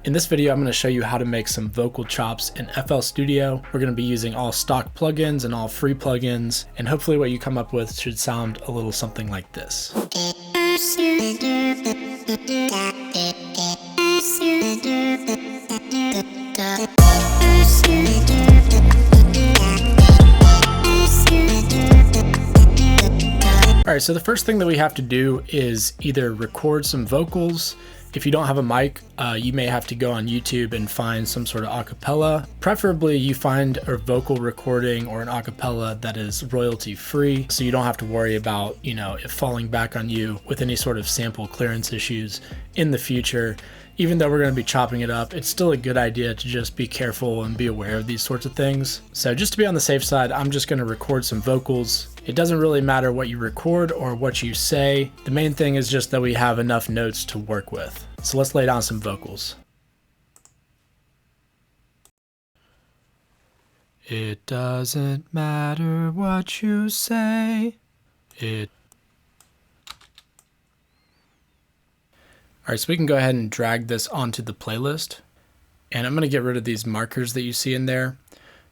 In this video, I'm going to show you how to make some vocal chops in FL Studio. We're going to be using all stock plugins and all free plugins, and hopefully what you come up with should sound a little something like this. Alright, so the first thing that we have to do is either record some vocals. If you don't have a mic, you may have to go on YouTube and find some sort of acapella. Preferably you find a vocal recording or an acapella that is royalty free, so you don't have to worry about, it falling back on you with any sort of sample clearance issues in the future. Even though we're going to be chopping it up, it's still a good idea to just be careful and be aware of these sorts of things. So just to be on the safe side, I'm just going to record some vocals. It doesn't really matter what you record or what you say. The main thing is just that we have enough notes to work with. So let's lay down some vocals. It doesn't matter what you say. Alright, so we can go ahead and drag this onto the playlist. And I'm going to get rid of these markers that you see in there.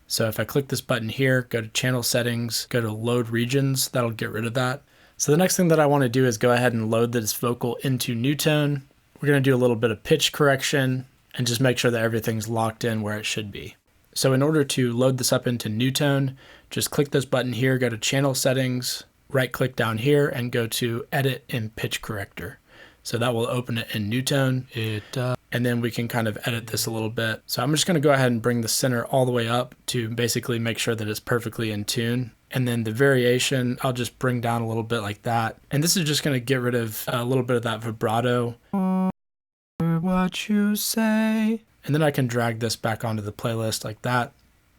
So if I click this button here, go to channel settings, go to load regions, that'll get rid of that. So the next thing that I want to do is go ahead and load this vocal into Newtone. We're going to do a little bit of pitch correction and just make sure that everything's locked in where it should be. So in order to load this up into Newtone, just click this button here, go to channel settings, right click down here and go to edit in pitch corrector. So that will open it in Newtone. And then we can kind of edit this a little bit. So I'm just going to go ahead and bring the center all the way up to basically make sure that it's perfectly in tune. And then the variation, I'll just bring down a little bit like that. And this is just going to get rid of a little bit of that vibrato. What you say. And then I can drag this back onto the playlist like that.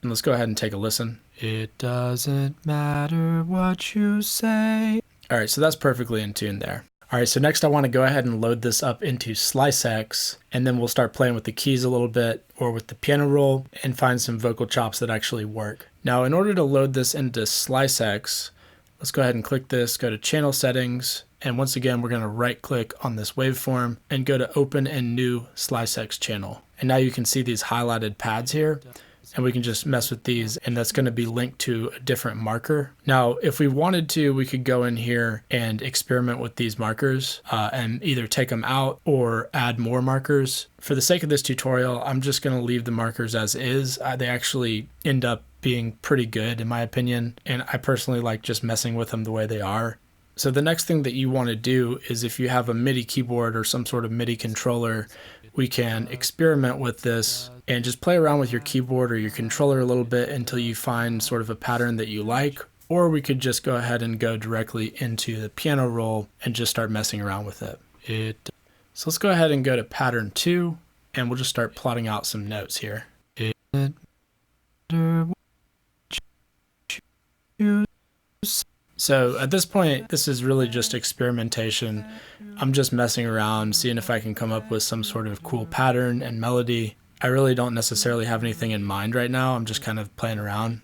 And let's go ahead and take a listen. It doesn't matter what you say. All right, so that's perfectly in tune there. All right, so next I want to go ahead and load this up into SLICEX, and then we'll start playing with the keys a little bit or with the piano roll and find some vocal chops that actually work. Now, in order to load this into SLICEX, let's go ahead and click this, go to channel settings, and once again, we're going to right click on this waveform and go to open a new SLICEX channel. And now you can see these highlighted pads here. And we can just mess with these, and that's going to be linked to a different marker. Now, if we wanted to, we could go in here and experiment with these markers and either take them out or add more markers. For the sake of this tutorial, I'm just going to leave the markers as is. They actually end up being pretty good in my opinion, and I personally like just messing with them the way they are. So the next thing that you want to do is if you have a MIDI keyboard or some sort of MIDI controller, we can experiment with this and just play around with your keyboard or your controller a little bit until you find sort of a pattern that you like. Or we could just go ahead and go directly into the piano roll and just start messing around with it. So let's go ahead and go to pattern 2 and we'll just start plotting out some notes here. So at this point, this is really just experimentation. I'm just messing around, seeing if I can come up with some sort of cool pattern and melody. I really don't necessarily have anything in mind right now. I'm just kind of playing around.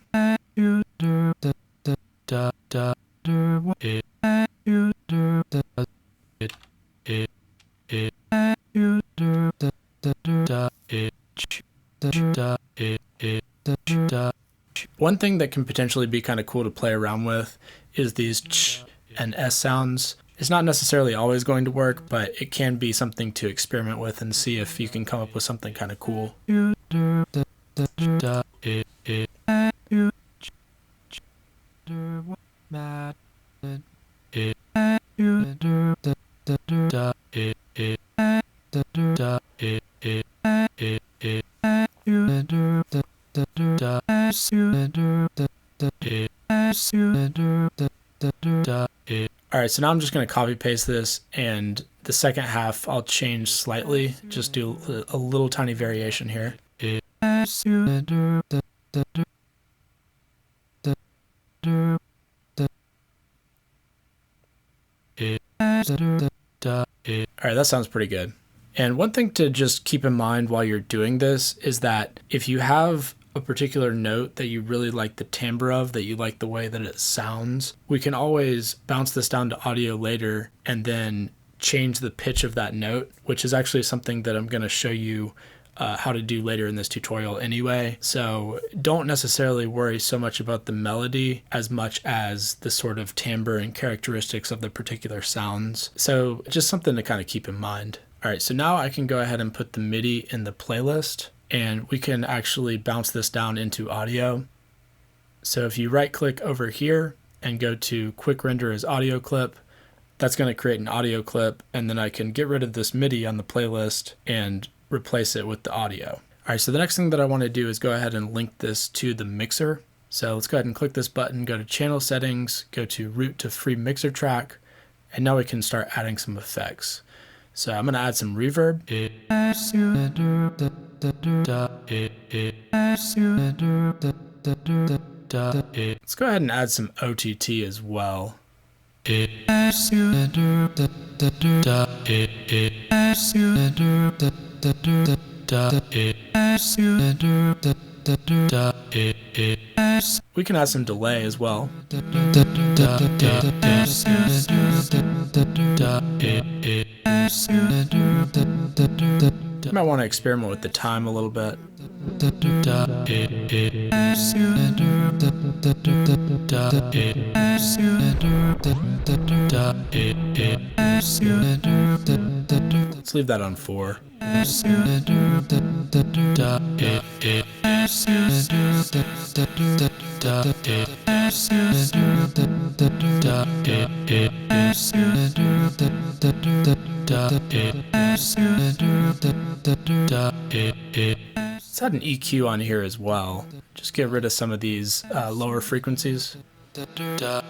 One thing that can potentially be kind of cool to play around with is these ch and s sounds. It's not necessarily always going to work, but it can be something to experiment with and see if you can come up with something kind of cool. Alright, so now I'm just going to copy paste this, and the second half I'll change slightly, just do a little tiny variation here. Alright, that sounds pretty good. And one thing to just keep in mind while you're doing this is that if you have a particular note that you really like the timbre of, that you like the way that it sounds, we can always bounce this down to audio later and then change the pitch of that note, which is actually something that I'm going to show you how to do later in this tutorial anyway. So don't necessarily worry so much about the melody as much as the sort of timbre and characteristics of the particular sounds. So just something to kind of keep in mind. All right, so now I can go ahead and put the MIDI in the playlist, and we can actually bounce this down into audio. So if you right click over here and go to quick render as audio clip, that's going to create an audio clip, and then I can get rid of this MIDI on the playlist and replace it with the audio. All right, so the next thing that I want to do is go ahead and link this to the mixer. So let's go ahead and click this button, go to channel settings, go to route to free mixer track, and now we can start adding some effects. So I'm going to add some reverb. Let's go ahead and add some OTT as well. We can add some delay as well. You might want to experiment with the time a little bit. Let's leave that on 4. Let's add an EQ on here as well. Just get rid of some of these lower frequencies. Yeah,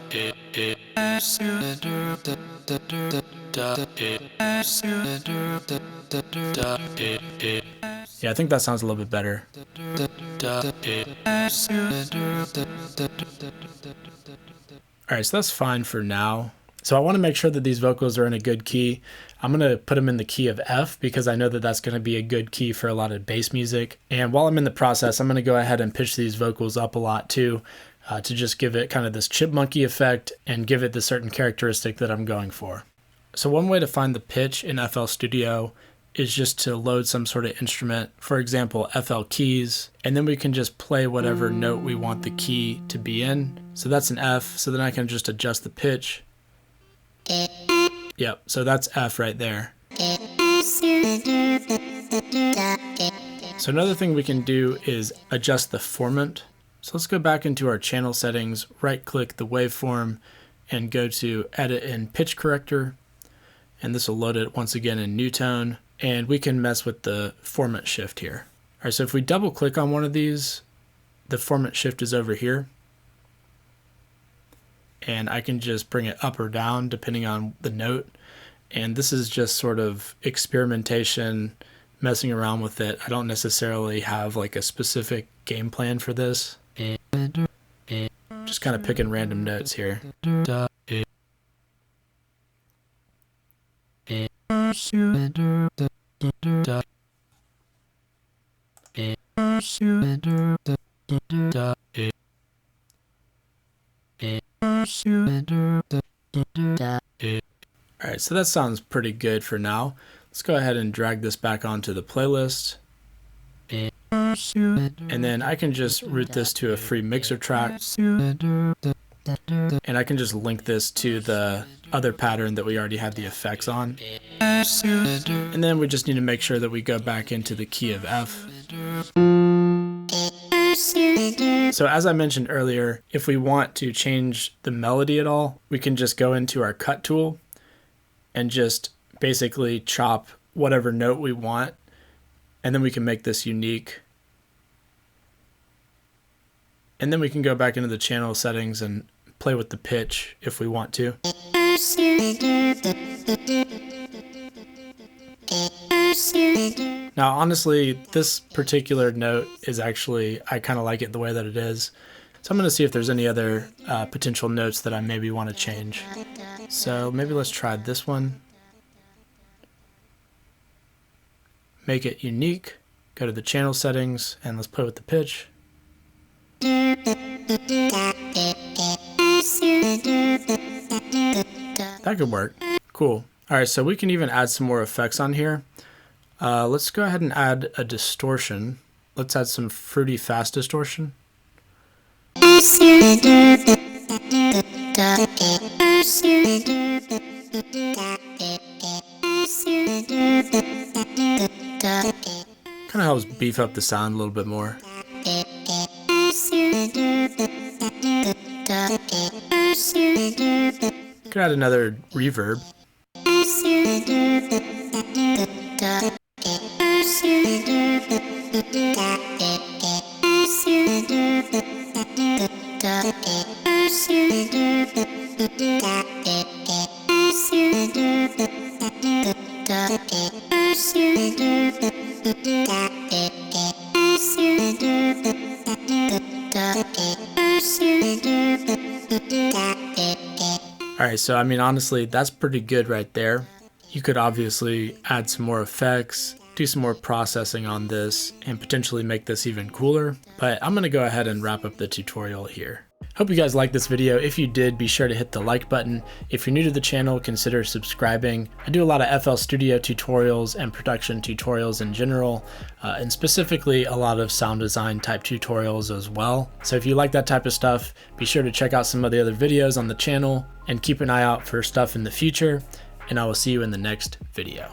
I think that sounds a little bit better. Alright, so that's fine for now. So I want to make sure that these vocals are in a good key. I'm going to put them in the key of F because I know that that's going to be a good key for a lot of bass music. And while I'm in the process, I'm going to go ahead and pitch these vocals up a lot too, to just give it kind of this chipmunky effect and give it the certain characteristic that I'm going for. So one way to find the pitch in FL Studio is just to load some sort of instrument, for example, FL keys, and then we can just play whatever note we want the key to be in. So that's an F, so then I can just adjust the pitch. Yep, so that's F right there. So another thing we can do is adjust the formant. So let's go back into our channel settings, right click the waveform, and go to edit in pitch corrector. And this will load it once again in Newtone. And we can mess with the formant shift here. All right, so if we double click on one of these, the formant shift is over here. And I can just bring it up or down depending on the note. And this is just sort of experimentation, messing around with it. I don't necessarily have like a specific game plan for this. Just kind of picking random notes here. Alright, so that sounds pretty good for now. Let's go ahead and drag this back onto the playlist. And then I can just route this to a free mixer track. And I can just link this to the other pattern that we already have the effects on. And then we just need to make sure that we go back into the key of F. So as I mentioned earlier, if we want to change the melody at all, we can just go into our cut tool and just basically chop whatever note we want, and then we can make this unique. And then we can go back into the channel settings and play with the pitch if we want to. Now honestly, this particular note is actually, I kind of like it the way that it is. So I'm going to see if there's any other potential notes that I maybe want to change. So maybe let's try this one. Make it unique. Go to the channel settings and let's play with the pitch. That could work. Cool. Alright, so we can even add some more effects on here. Let's go ahead and add a distortion. Let's add some fruity fast distortion. Kind of helps beef up the sound a little bit more. Could add another reverb. Alright, so I mean, honestly, that's pretty good right there. You could obviously add some more effects, do some more processing on this, and potentially make this even cooler, but I'm going to go ahead and wrap up the tutorial here. Hope you guys liked this video. If you did, be sure to hit the like button. If you're new to the channel, consider subscribing. I do a lot of FL Studio tutorials and production tutorials in general, and specifically a lot of sound design type tutorials as well. So if you like that type of stuff, be sure to check out some of the other videos on the channel and keep an eye out for stuff in the future, and I will see you in the next video.